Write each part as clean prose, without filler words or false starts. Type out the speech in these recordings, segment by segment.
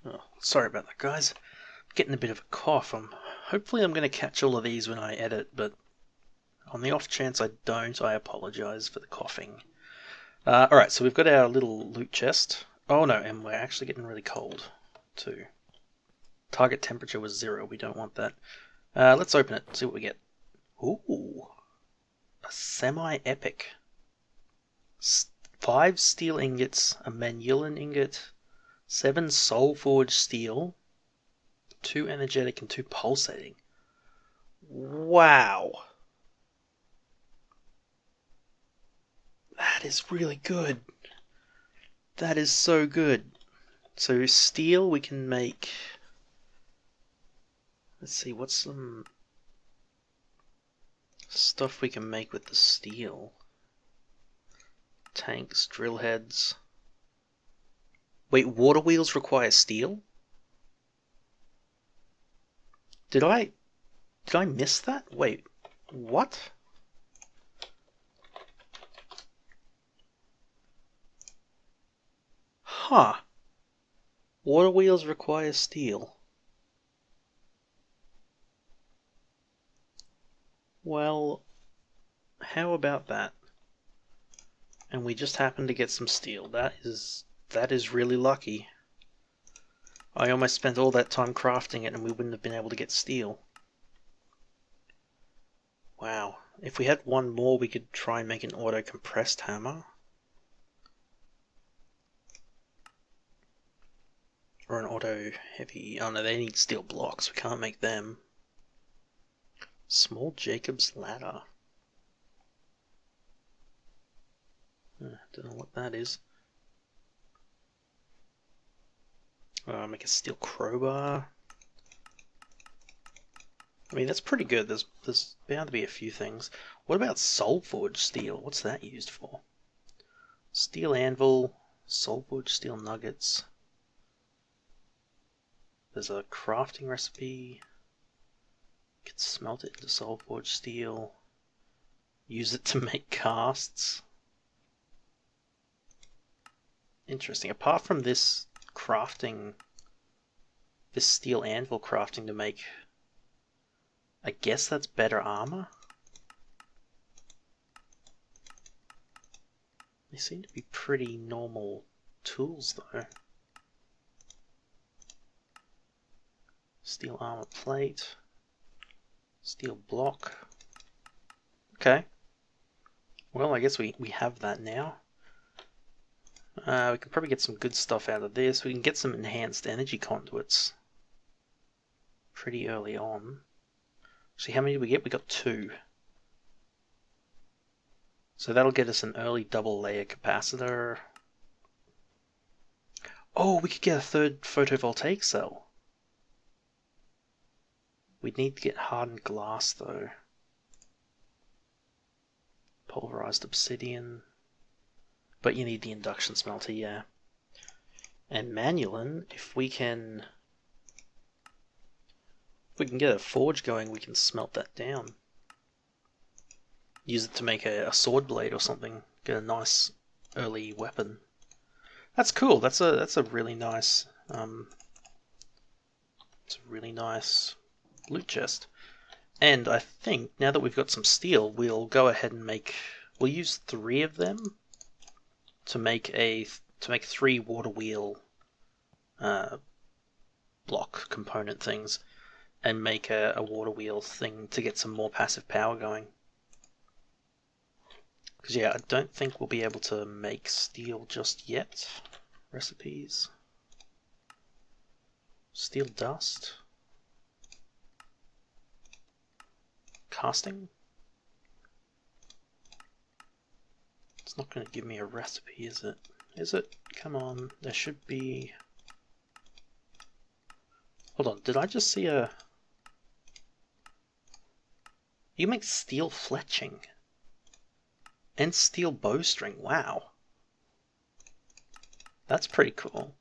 Oh, sorry about that, guys. I'm getting a bit of a cough. Hopefully I'm going to catch all of these when I edit, but on the off chance I don't, I apologize for the coughing. Alright, so we've got our little loot chest. Oh no, and we're actually getting really cold, too. Target temperature was 0, we don't want that. Let's open it, see what we get. Ooh, a semi-epic. 5 steel ingots, a Manulin ingot, 7 soul forged steel, 2 energetic and 2 pulsating. Wow! That is really good. That is so good. So steel we can make... Let's see, what's some stuff we can make with the steel? Tanks, drill heads. Wait, water wheels require steel? Did I miss that? Wait, what? Huh. Water wheels require steel. Well, how about that? And we just happened to get some steel. That is really lucky. I almost spent all that time crafting it and we wouldn't have been able to get steel. Wow. If we had one more, we could try and make an auto-compressed hammer. Or an auto-heavy... Oh no, they need steel blocks. We can't make them. Small Jacob's ladder. Don't know what that is. Make a steel crowbar. I mean, that's pretty good. There's bound to be a few things. What about soulforged steel? What's that used for? Steel anvil, soulforged steel nuggets. There's a crafting recipe. You can smelt it into soulforged steel. Use it to make casts. Interesting. Apart from this crafting, this steel anvil crafting to make, I guess that's better armor? They seem to be pretty normal tools though. Steel armor plate. Steel block. Okay. Well, I guess we have that now. We can probably get some good stuff out of this. We can get some enhanced energy conduits pretty early on. See, how many did we get? We got 2. So that'll get us an early double layer capacitor. Oh, we could get a 3rd photovoltaic cell. We'd need to get hardened glass though. Pulverized obsidian. But you need the induction smelter, yeah. And Manulin, if we can get a forge going, we can smelt that down. Use it to make a sword blade or something. Get a nice early weapon. That's cool. That's a really nice loot chest. And I think now that we've got some steel, we'll go ahead and we'll use 3 of them to make 3 water wheel block component things, and make a water wheel thing to get some more passive power going. Because yeah, I don't think we'll be able to make steel just yet. Recipes. Steel dust. Casting. It's not going to give me a recipe, is it? Is it? Come on, there should be... Hold on, did I just see a... You make steel fletching. And steel bowstring, wow. That's pretty cool.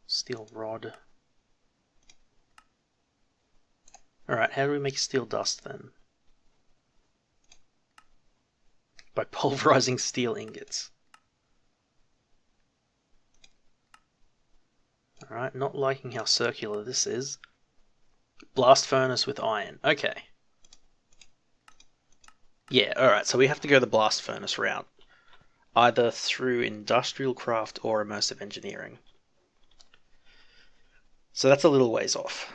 Steel rod. Alright, how do we make steel dust then? By pulverizing steel ingots. Alright, not liking how circular this is. Blast furnace with iron. Okay. Yeah, alright, so we have to go the blast furnace route. Either through industrial craft or immersive engineering. So that's a little ways off.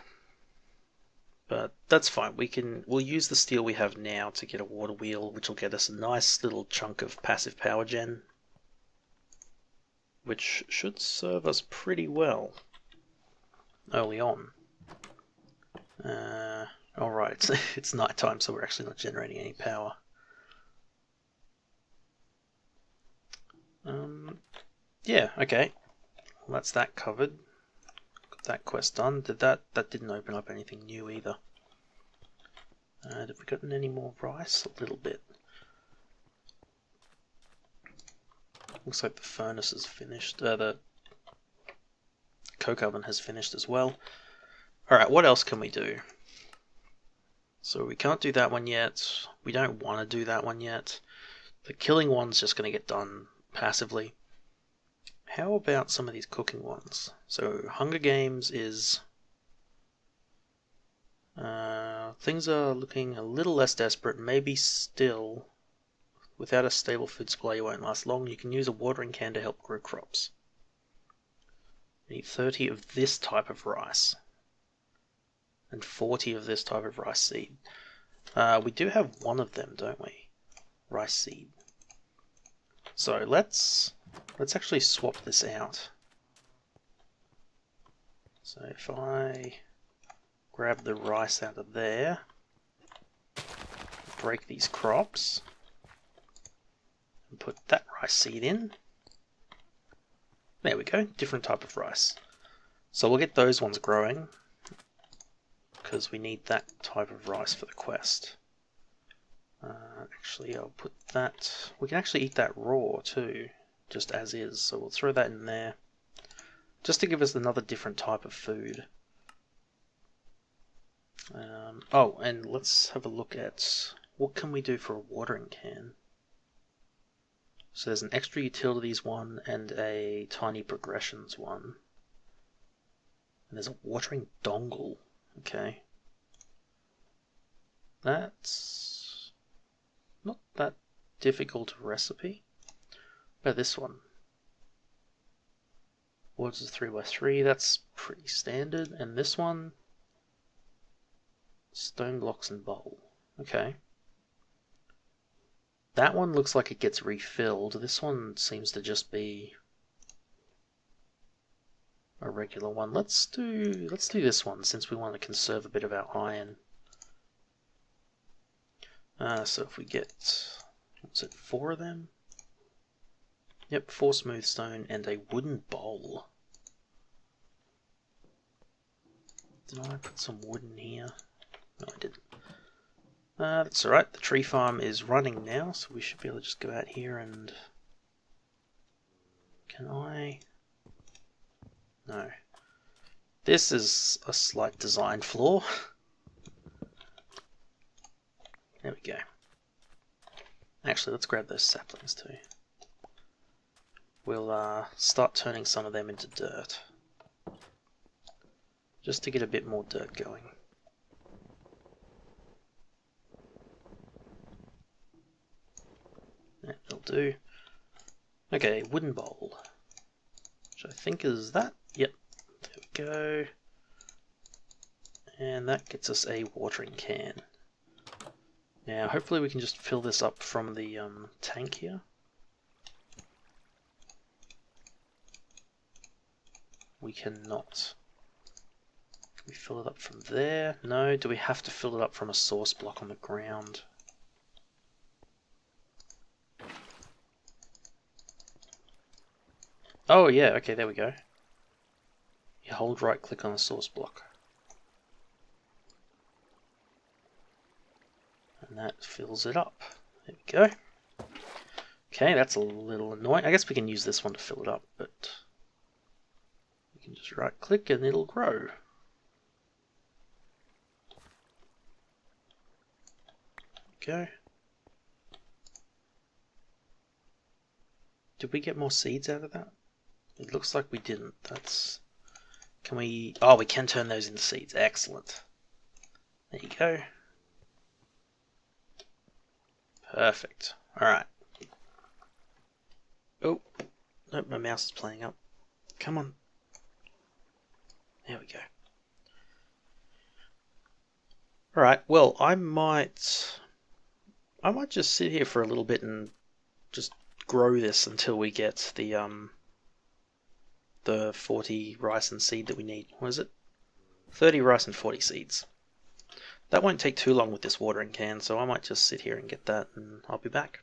But that's fine. We'll use the steel we have now to get a water wheel, which will get us a nice little chunk of passive power gen. Which should serve us pretty well early on. Alright, it's night time, so we're actually not generating any power. Yeah, okay. Well, that's that covered. Got that quest done. That didn't open up anything new either. Have we gotten any more rice? A little bit. Looks like the furnace is finished. The coke oven has finished as well. Alright, what else can we do? So we can't do that one yet. We don't want to do that one yet. The killing one's just going to get done passively. How about some of these cooking ones? So Hunger Games is... things are looking a little less desperate. Maybe still, without a stable food supply you won't last long. You can use a watering can to help grow crops. You need 30 of this type of rice. And 40 of this type of rice seed. We do have one of them, don't we? Rice seed. So let's actually swap this out. So if I grab the rice out of there, break these crops, and put that rice seed in. There we go, different type of rice. So we'll get those ones growing, because we need that type of rice for the quest. Actually, I'll put that... We can actually eat that raw too, just as is, so we'll throw that in there, just to give us another different type of food. Oh, and let's have a look at what can we do for a watering can. So there's an extra utilities one and a tiny progressions one. And there's a watering dongle. Okay. That's not that difficult a recipe. But this one. What's a 3x3? That's pretty standard. And this one, stone blocks and bowl. Okay. That one looks like it gets refilled. This one seems to just be a regular one. Let's do this one since we want to conserve a bit of our iron. So if we get, what's it, 4 of them? Yep, 4 smooth stone and a wooden bowl. Did I put some wood in here? No, I didn't. That's alright, the tree farm is running now, so we should be able to just go out here and... Can I? No. This is a slight design flaw. There we go. Actually, let's grab those saplings too. We'll start turning some of them into dirt. Just to get a bit more dirt going. That'll do. Okay, wooden bowl. Which I think is that. Yep, there we go. And that gets us a watering can. Now, hopefully we can just fill this up from the tank here. We cannot. Can we fill it up from there? No. Do we have to fill it up from a source block on the ground? Oh yeah, okay, there we go. You hold right click on the source block. And that fills it up. There we go. Okay, that's a little annoying. I guess we can use this one to fill it up, but we can just right click and it'll grow. There we go. Did we get more seeds out of that? It looks like we didn't. That's Can we... Oh, we can turn those into seeds. Excellent. There you go. Perfect. Alright. Oh, nope, my mouse is playing up. Come on. There we go. Alright, well, I might just sit here for a little bit and just grow this until we get the 40 rice and seed that we need. What is it? 30 rice and 40 seeds. That won't take too long with this watering can, so I might just sit here and get that, and I'll be back.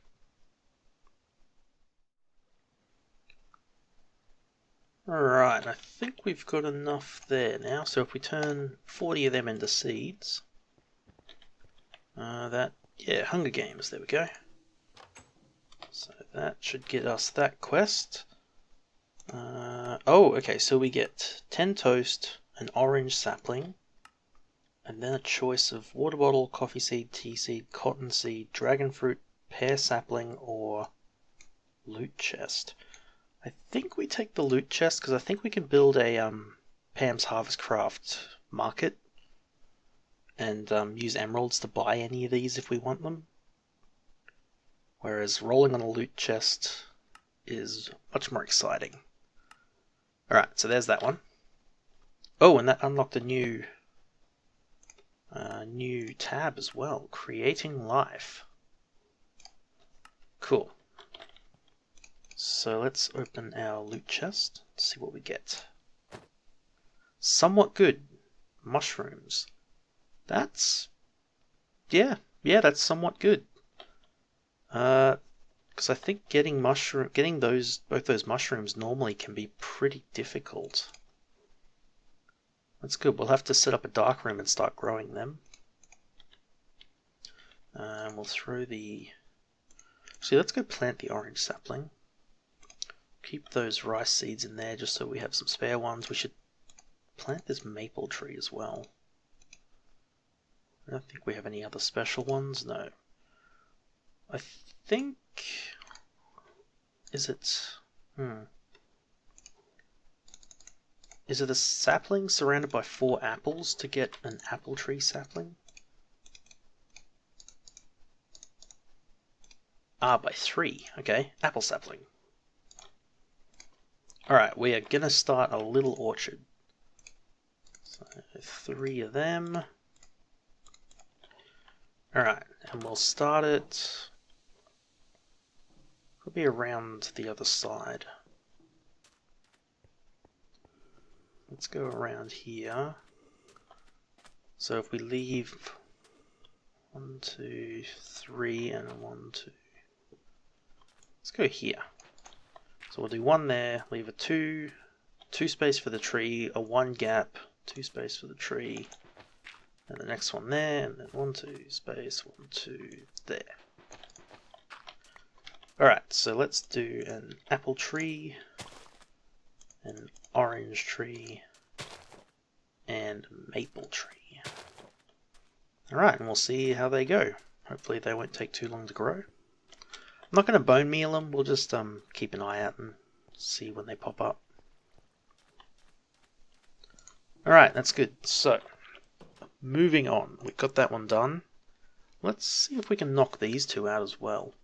Alright, I think we've got enough there now, so if we turn 40 of them into seeds, yeah, Hunger Games, there we go. So that should get us that quest. Oh, okay, so we get 10 toast, an orange sapling, and then a choice of water bottle, coffee seed, tea seed, cotton seed, dragon fruit, pear sapling, or loot chest. I think we take the loot chest because I think we can build a Pam's Harvest Craft market and use emeralds to buy any of these if we want them. Whereas rolling on a loot chest is much more exciting. Alright, so there's that one. Oh, and that unlocked a new tab as well. Creating life. Cool. So let's open our loot chest to see what we get. Somewhat good. Mushrooms. That's... yeah, that's somewhat good. Because I think getting both those mushrooms normally can be pretty difficult. That's good. We'll have to set up a dark room and start growing them. We'll throw the... actually, let's go plant the orange sapling. Keep those rice seeds in there just so we have some spare ones. We should plant this maple tree as well. I don't think we have any other special ones. No. I think... is it... is it a sapling surrounded by 4 apples to get an apple tree sapling? Ah, by 3. Okay, apple sapling. Alright, we are going to start a little orchard. So 3 of them. Alright, and we'll start it... it'll be around the other side. Let's go around here. So if we leave 1, 2, 3, and 1, 2. Let's go here. So we'll do 1 there, leave a 2 space for the tree, a 1 gap, 2 space for the tree, and the next one there, and then 1, 2 space, 1, 2 there. Alright, so let's do an apple tree, an orange tree, and a maple tree. Alright, and we'll see how they go. Hopefully they won't take too long to grow. I'm not going to bone meal them, we'll just keep an eye out and see when they pop up. Alright, that's good. So, moving on. We've got that one done. Let's see if we can knock these 2 out as well.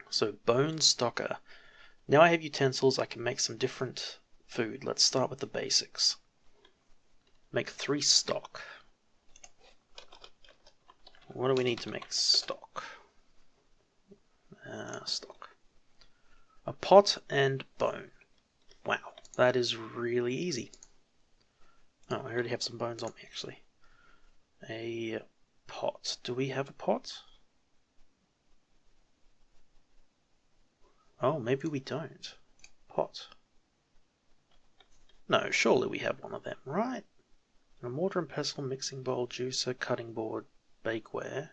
So, bone stocker. Now I have utensils, I can make some different food. Let's start with the basics. Make 3 stock. What do we need to make stock? Stock. A pot and bone. Wow, that is really easy. Oh, I already have some bones on me actually. A pot. Do we have a pot? Oh, maybe we don't. Pot. No, surely we have one of them, right? A mortar and pestle, mixing bowl, juicer, cutting board, bakeware.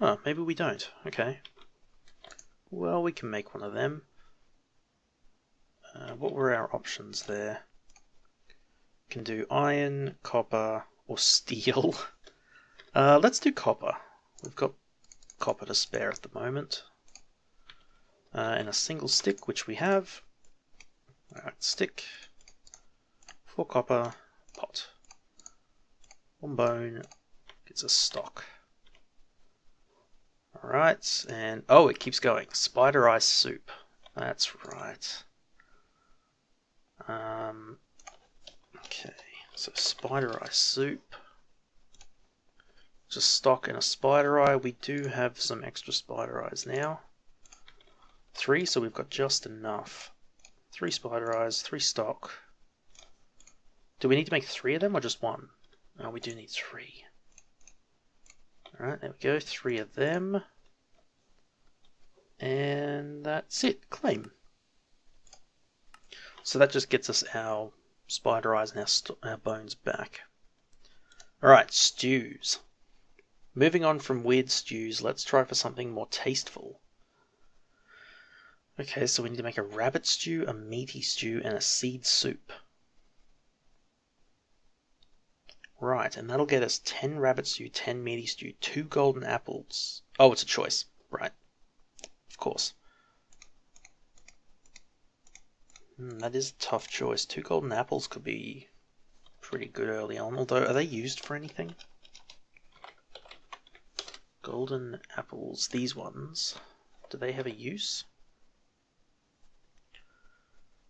Oh, maybe we don't. Okay. Well, we can make one of them. What were our options there? Can do iron, copper, or steel. Let's do copper. We've got copper to spare at the moment. and a single stick, which we have. Alright, stick, 4 copper, pot. 1 bone gets a stock. Alright, and oh, it keeps going. Spider eye soup. That's right. Okay, so spider eye soup. Just stock and a spider eye. We do have some extra spider eyes now. 3, so we've got just enough. 3 spider eyes, 3 stock. Do we need to make 3 of them or just 1? Oh, we do need 3. Alright, there we go. 3 of them. And that's it. Claim. So that just gets us our spider eyes and our bones back. Alright, stews. Moving on from weird stews, let's try for something more tasteful. Okay, so we need to make a rabbit stew, a meaty stew, and a seed soup. Right, and that'll get us 10 rabbit stew, 10 meaty stew, 2 golden apples. Oh, it's a choice. Right. Of course. That is a tough choice. 2 golden apples could be pretty good early on, although are they used for anything? Golden apples, these ones, do they have a use?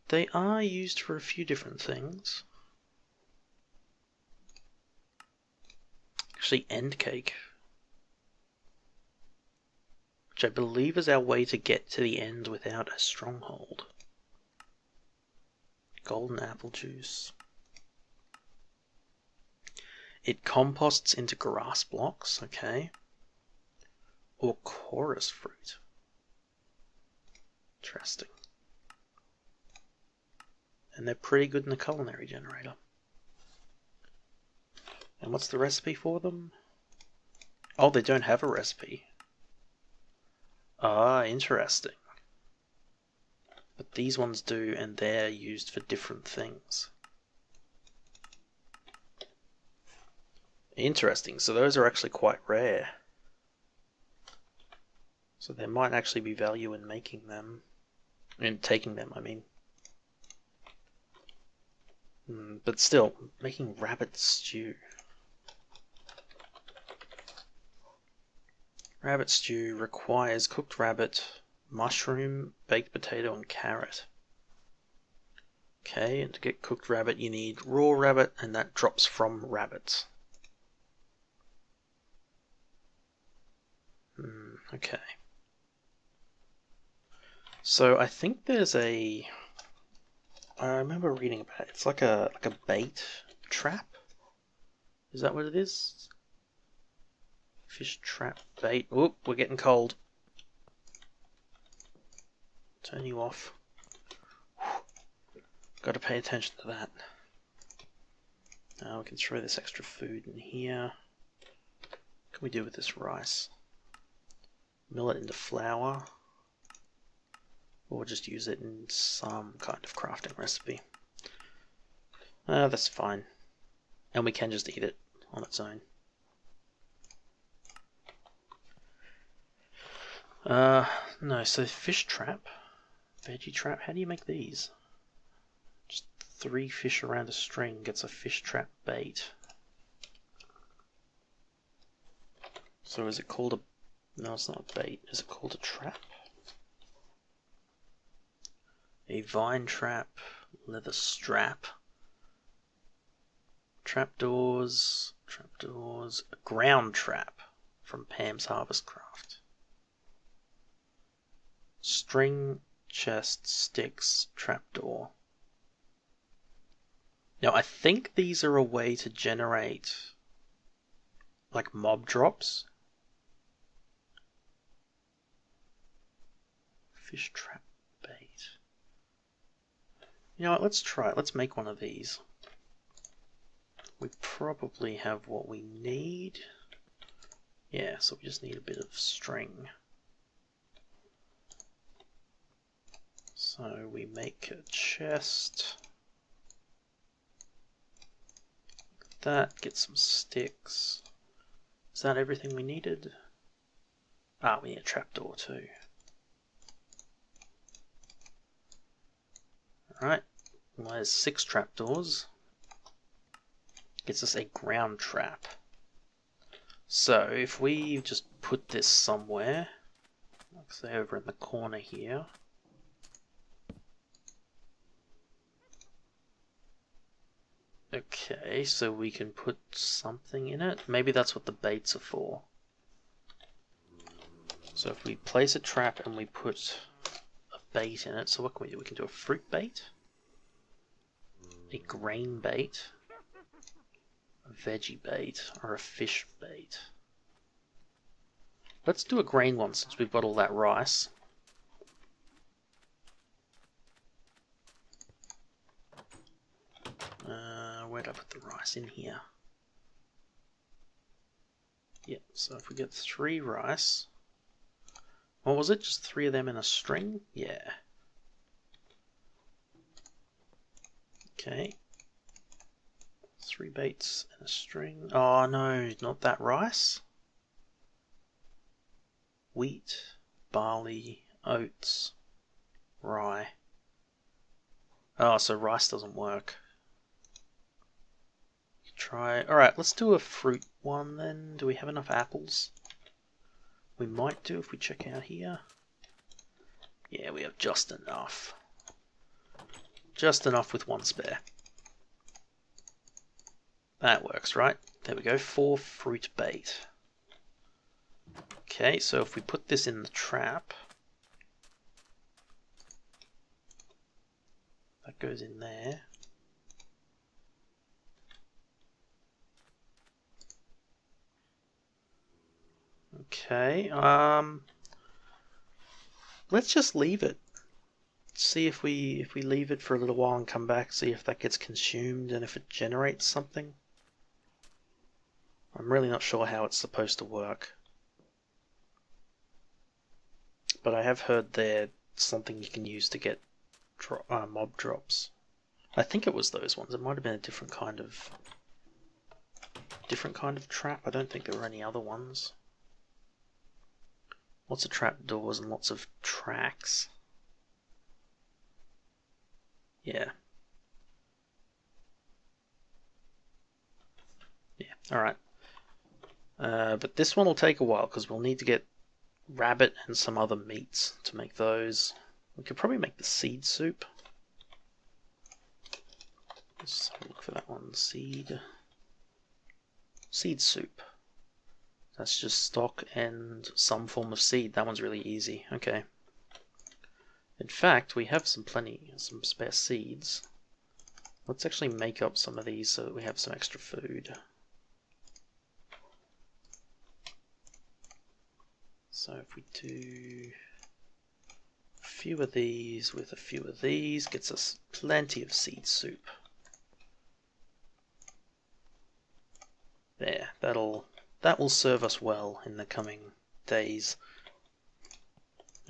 They are used for a few different things. Actually, end cake, which I believe is our way to get to the end without a stronghold. Golden apple juice. It composts into grass blocks, okay. Or chorus fruit. Interesting. And they're pretty good in the culinary generator. And what's the recipe for them? Oh, they don't have a recipe. Ah, interesting. But these ones do, and they're used for different things. Interesting, so those are actually quite rare. So there might actually be value in making them. In taking them, I mean. But still, making rabbit stew. Rabbit stew requires cooked rabbit, mushroom, baked potato, and carrot. Okay, and to get cooked rabbit you need raw rabbit, and that drops from rabbits. Okay. So I think there's a... I remember reading about it. It's like a bait trap. Is that what it is? Fish trap bait. Oop, we're getting cold. Turn you off. Got to pay attention to that. Now we can throw this extra food in here. What can we do with this rice? Mill it into flour. Or just use it in some kind of crafting recipe. That's fine. And we can just eat it on its own. No, so fish trap, veggie trap, how do you make these? Just 3 fish around a string gets a fish trap bait. So is it called a... No, it's not a bait. Is it called a trap? A vine trap, leather strap, trapdoors, a ground trap from Pam's Harvest Craft. String, chest, sticks, trapdoor. Now I think these are a way to generate like mob drops. Fish trap bait. You know what, let's try it. Let's make one of these. We probably have what we need. Yeah, so we just need a bit of string. So we make a chest. Like that, get some sticks. Is that everything we needed? Ah, we need a trapdoor too. Alright, well, there's 6 trapdoors. Gets us a ground trap. So if we just put this somewhere, like say over in the corner here. Okay, so we can put something in it. Maybe that's what the baits are for. So if we place a trap and we put a bait in it, so what can we do? We can do a fruit bait, a grain bait, a veggie bait, or a fish bait. Let's do a grain one since we've got all that rice. Where'd I put the rice? In here. Yep, so if we get 3 rice, what was it? Just 3 of them in a string? Yeah. Okay. 3 baits in a string. Oh no, not that rice. Wheat, barley, oats, rye. Oh, so rice doesn't work. Try. Alright, let's do a fruit one then. Do we have enough apples? We might do if we check out here. Yeah, we have just enough. Just enough with 1 spare. That works, right? There we go, 4 fruit bait. Okay, so if we put this in the trap, that goes in there. Okay, let's just leave it. See if we leave it for a little while and come back, see if that gets consumed and if it generates something. I'm really not sure how it's supposed to work. But I have heard there's something you can use to get mob drops. I think it was those ones. It might have been a different kind of trap. I don't think there were any other ones. Lots of trapdoors and lots of tracks. Yeah. Yeah, alright. But this one will take a while because we'll need to get rabbit and some other meats to make those. We could probably make the seed soup. Let's have a look for that one. Seed soup. That's just stock and some form of seed. That one's really easy. Okay. In fact, we have some spare seeds. Let's actually make up some of these so that we have some extra food. So if we do a few of these with a few of these, gets us plenty of seed soup. There, that will serve us well in the coming days.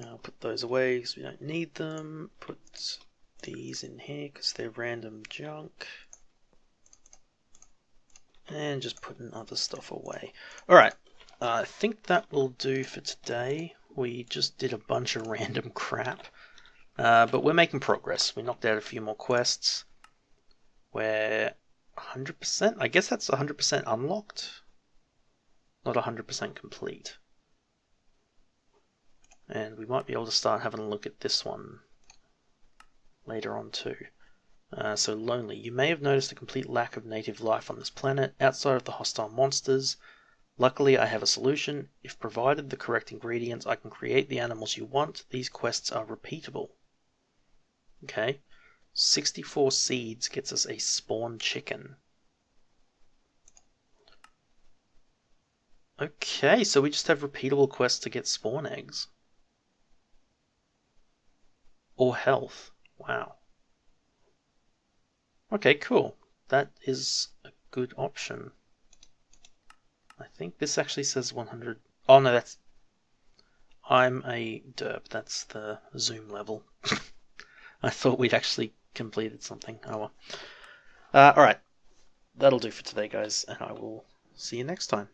I'll put those away because we don't need them. Put these in here because they're random junk. And just putting other stuff away. Alright, I think that will do for today. We just did a bunch of random crap. But we're making progress. We knocked out a few more quests. We're 100%? I guess that's 100% unlocked. Not 100% complete. And we might be able to start having a look at this one later on too. So lonely. You may have noticed a complete lack of native life on this planet outside of the hostile monsters. Luckily, I have a solution. If provided the correct ingredients, I can create the animals you want. These quests are repeatable. Okay. 64 seeds gets us a spawn chicken. Okay, so we just have repeatable quests to get spawn eggs. Or health. Wow. Okay, cool. That is a good option. I think this actually says 100. Oh no, that's... I'm a derp. That's the zoom level. I thought we'd actually completed something. Oh well. Alright. That'll do for today, guys, and I will see you next time.